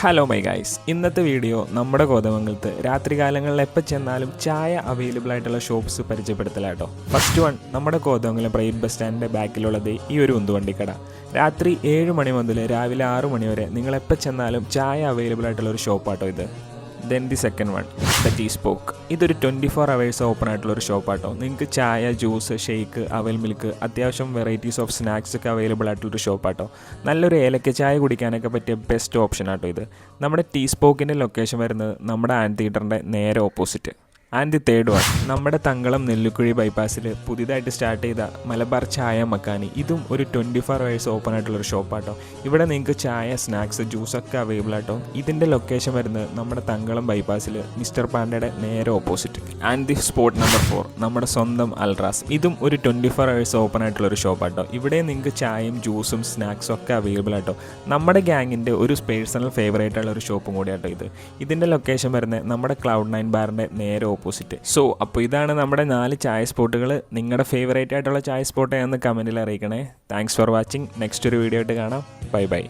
Hello my guys, ഇന്നത്തെ video നമ്മുടെ കോതമംഗലത്ത് രാത്രികാലങ്ങളിൽ എപ്പോൾ ചെന്നാലും ചായ അവൈലബിൾ ആയിട്ടുള്ള ഷോപ്സ് പരിചയപ്പെടുത്തലാട്ടോ. ഫസ്റ്റ് വൺ, നമ്മുടെ കോതമംഗലം പ്രൈവറ്റ് ബസ് സ്റ്റാൻഡിൻ്റെ ബാക്കിലുള്ളത് ഈ ഒരു ഉന്തുവണ്ടിക്കട. രാത്രി 7 മണി മുതൽ രാവിലെ 6 മണി വരെ നിങ്ങൾ എപ്പോൾ ചെന്നാലും ചായ അവൈലബിൾ ആയിട്ടുള്ള ഒരു ഷോപ്പാട്ടോ ഇത്. Then the second one, the tea spoke. ഇതൊരു 24 hours ഓപ്പൺ ആയിട്ടുള്ള ഒരു ഷോപ്പാട്ടോ. നിങ്ങൾക്ക് ചായ, ജ്യൂസ്, ഷെയ്ക്ക്, അവൽ മിൽക്ക്, അത്യാവശ്യം വെറൈറ്റീസ് ഓഫ് സ്നാക്സ് ഒക്കെ അവൈലബിൾ ആയിട്ടുള്ളൊരു ഷോപ്പാട്ടോ. നല്ലൊരു ഏലക്ക ചായ കുടിക്കാനൊക്കെ പറ്റിയ ബെസ്റ്റ് ഓപ്ഷൻ ആട്ടോ ഇത്. നമ്മുടെ ടീ സ്പോക്കിൻ്റെ ലൊക്കേഷൻ വരുന്നത് നമ്മുടെ ആൻ തിയേറ്ററിൻ്റെ നേരെ opposite. And the third one, നമ്മുടെ തങ്കളം നെല്ലിക്കുഴി ബൈപ്പാസിൽ പുതിയതായിട്ട് സ്റ്റാർട്ട് ചെയ്ത മലബാർ ചായ മക്കാനി. ഇതും ഒരു 24 hours ഓപ്പൺ ആയിട്ടുള്ളൊരു ഷോപ്പാട്ടോ. ഇവിടെ നിങ്ങൾക്ക് ചായ, സ്നാക്സ്, ജ്യൂസൊക്കെ അവൈലബിൾ ആട്ടോ. ഇതിൻ്റെ ലൊക്കേഷൻ വരുന്നത് നമ്മുടെ തങ്കളം ബൈപ്പാസിൽ മിസ്റ്റർ പാണ്ടയുടെ നേരെ opposite. And the spot number 4, നമ്മുടെ സ്വന്തം അൽറാസ്. ഇതും ഒരു 24 hours ഓപ്പൺ ആയിട്ടുള്ളൊരു ഷോപ്പാട്ടോ. ഇവിടെ നിങ്ങൾക്ക് ചായയും ജ്യൂസും സ്നാക്സും ഒക്കെ അവൈലബിൾ ആട്ടോ. നമ്മുടെ ഗ്യാങ്ങിൻ്റെ ഒരു പേഴ്സണൽ ഫേവറേറ്റ് ആയിട്ടുള്ള ഒരു ഷോപ്പും കൂടിയാട്ടോ ഇത്. ഇതിൻ്റെ ലൊക്കേഷൻ വരുന്നത് നമ്മുടെ ക്ലൗഡ് 9 ബാറിൻ്റെ നേരെ ഓപ്പോസിറ്റ്. സോ അപ്പോൾ ഇതാണ് നമ്മുടെ 4 ചായ സ്പോട്ടുകൾ. നിങ്ങളുടെ ഫേവറേറ്റ് ആയിട്ടുള്ള ചായ സ്പോട്ട് എന്ന് കമൻറ്റിൽ അറിയിക്കണേ. Thanks for watching. നെക്സ്റ്റ് ഒരു വീഡിയോ ആയിട്ട് കാണാം. Bye by.